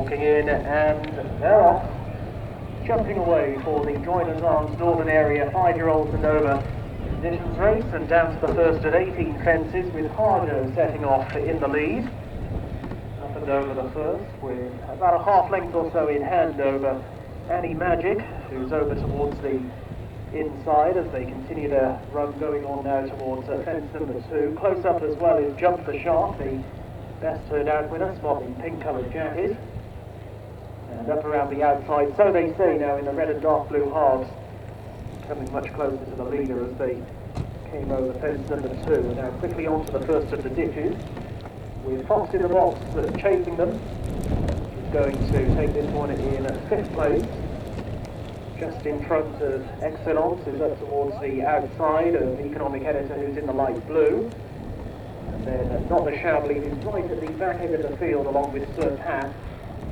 walking in, and they're off, jumping away for the Joiners Arms Northern Area 5-year-olds and over conditions race, and down to the first at 18 fences with Harjo setting off in the lead. Up and over the first with about a half length or so in hand over Annie Magic, who's over towards the inside as they continue their run going on now towards fence number 2. Close up as well is Jump the Shark, the best turned out winner, sporting pink coloured jacket. And up around the outside, so they say now, in the red and dark blue halves, coming much closer to the leader as they came over fence number 2. And now quickly on to the first of the ditches, with Fox in the box chasing them. He's going to take this one in 5th place, just in front of Excellence, who's up towards the outside of Economic Editor, who's in the light blue. And then Not the Chablis, who's right at the back end of the field along with Sir Pat,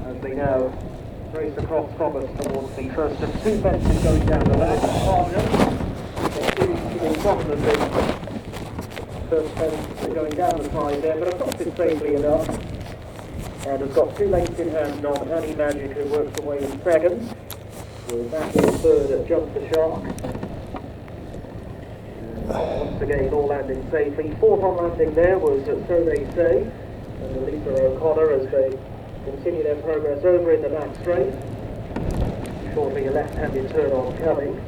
as they now race across from us towards the first of 2 fences going down the back. In front of the first fence going down the side there, but across it safely enough. And has got 2 lengths in hand on Annie Magic, who works away in second. We're back in 3rd at Jump the Shark. Once again, all landing safely. 4th on landing there was So They Say, and Lisa O'Connor as they continue their progress over in the back straight. Shortly a left-handed turn on coming.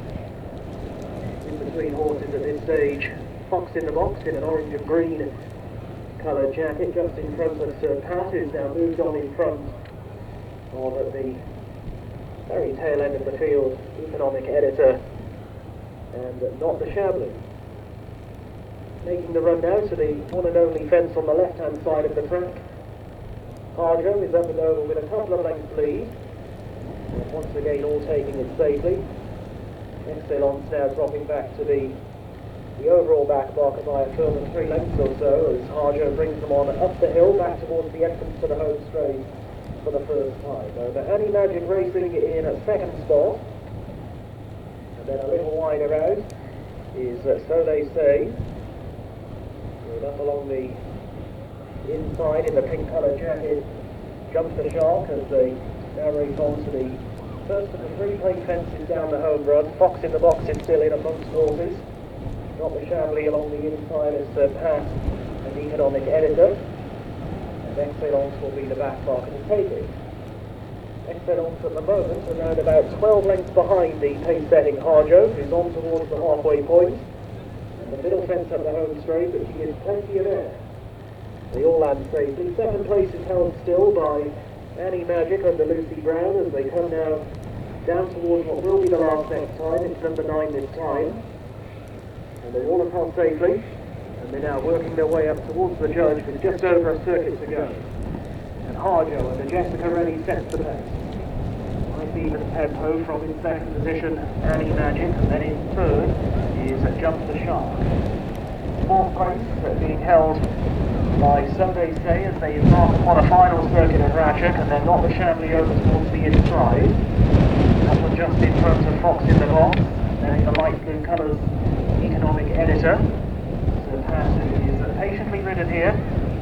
In between horses at this stage, Fox in the box in an orange and green coloured jacket, just in front of Sir Pat, who's now moved on in front of at the very tail end of the field, Economic Editor and Not the Chablis. Making the run now to the one and only fence on the left-hand side of the track. Harjo is up and over with a couple of lengths lead. And once again, all taking it safely. Excellence now dropping back to the overall back marker by a further 3 lengths or so as Harjo brings them on up the hill back towards the entrance to the home straight for the first time. Over Annie Magic racing in a 2nd spot. And then a little wider out is So They Say. Up along the inside in the pink coloured jacket, Jump the Shark as they now race on to the first of the 3 plain fences down the home run. Fox in the box is still in amongst horses. Not the Chablis along the inside as Pat and Economic Editor. And Excellence will be the back marker to take it. Excellence at the moment around about 12 lengths behind the pace-setting Harjo, who's on towards the halfway point. The middle fence up the home straight, but she gets plenty of air. They all land safely. 2nd place is held still by Annie Magic under Lucy Brown as they come now down towards what will be the last next time. It's number 9 this time. And they're all across safely. And they're now working their way up towards the judge with just over a circuit to go. And Harjo under Jessica Rennie sets the pace. Nice even tempo from in 2nd position, Annie Magic, and then in 3rd is Jump the Shark. 4th place being held by So They Say as they embark upon a final circuit of Ratchet, and then Not the Chablis over towards the inside. That one just in front of Fox in the box, then in the light blue colours, Economic Editor. So Pat is patiently ridden here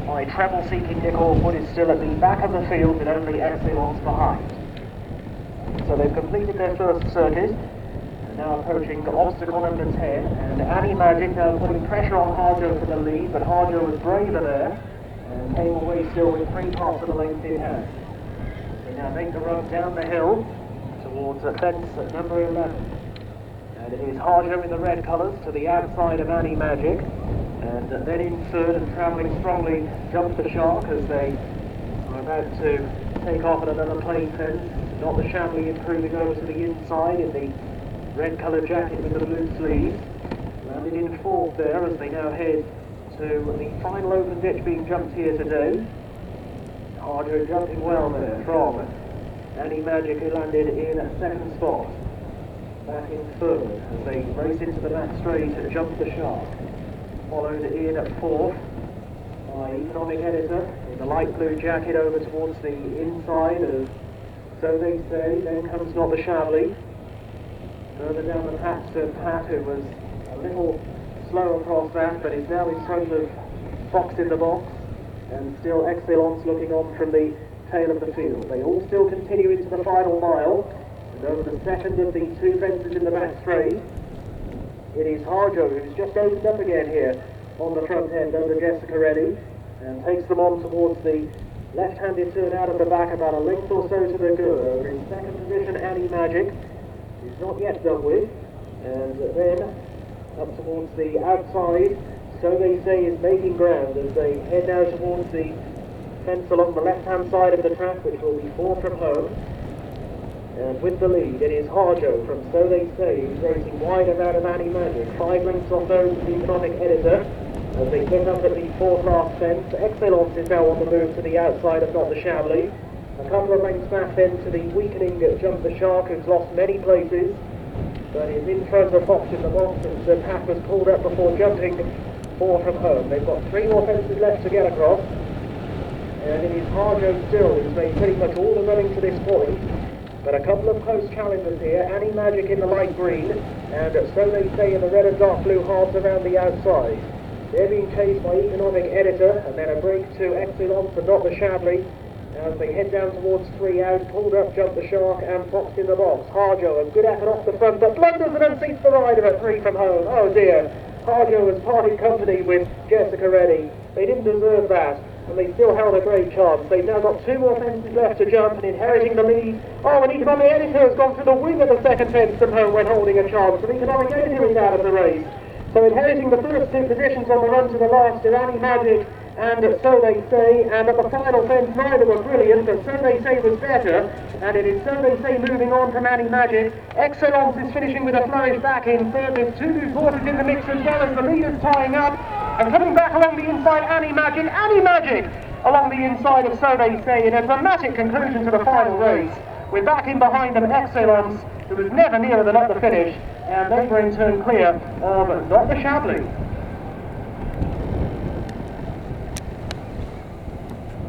by treble-seeking Nick Orwood, is still at the back of the field with only Excellence behind. So they've completed their first circuit, and now approaching obstacle number 10, and Annie Magic now putting pressure on Harjo for the lead, but Harjo was braver there, and came away still with 3/4 of the length in hand. They now make the run down the hill towards fence at number 11. And it is Harjo in the red colours to the outside of Annie Magic, and then in 3rd and travelling strongly Jump the Shark as they are about to take off at another plain fence. Not the Chablis improving over to the inside in the red coloured jacket with the blue sleeves. Landed in 4th there as they now head to the final open ditch being jumped here today. Harjo jumping well there from Annie Magic, who landed in 2nd spot. Back in 3rd as they race into the back straight and Jump the Shark. Followed in at 4th by Economic Editor in the light blue jacket over towards the inside of So They Say. Then comes Not the Chablis. Further down the patch to Pat, who was a little slow across that, but is now in front of Fox in the box. And still Excellence looking on from the tail of the field. They all still continue into the final mile, and over the second of the two fences in the back straight, it is Harjo who's just opened up again here on the front end under Jessica Reddy, and takes them on towards the left-handed turn out of the back, about a length or so to the good. Over in second position, Annie Magic, who's not yet done with, and then up towards the outside, So They Say is making ground as they head now towards the fence along the left-hand side of the track, which will be 4 from home. And with the lead, it is Harjo from So They Say, who's racing wide out of Annie Magic. 5 lengths off those of the economic editor as they pick up at the 4th last fence. Excellence is now on the move to the outside of Not the Chablis. A couple of lengths back then to the weakening Jump the Shark, who's lost many places, but is in front of Fox in the box, and the pack was pulled up before jumping 4 from home. They've got 3 more fences left to get across, and it is Harjo still who's made pretty much all the running to this point. But a couple of close challengers here, Annie Magic in the light green, and So They Say in the red and dark blue halves around the outside. They're being chased by Economic Editor, and then a break to Excellence and Not the Chablis as they head down towards 3 out, pulled up Jump the Shark and Fox in the box. Harjo, a good effort off the front, but blunders and unseats the rider at 3 from home. Oh dear, Harjo has parted company with Jessica Reddy. They didn't deserve that, and they still held a great chance. They've now got 2 more fences left to jump, and inheriting the lead. Oh, and Economic Editor has gone through the wing of the second fence from home when holding a chance, and Economic Editor is out of the race. So inheriting the first 2 positions on the run to the last are Annie Magic and So They Say, and at the final fence neither were brilliant, but So They Say was better, and it is So They Say moving on from Annie Magic. Excellence is finishing with a flourish back in third. There's 2 loose horses in the mix as well as the leaders tying up, and coming back along the inside, Annie Magic along the inside of So They Say in a dramatic conclusion to the final race. We're back in behind them Excellence, who was never nearer than at the finish, and they were in turn clear of Not the Chablis.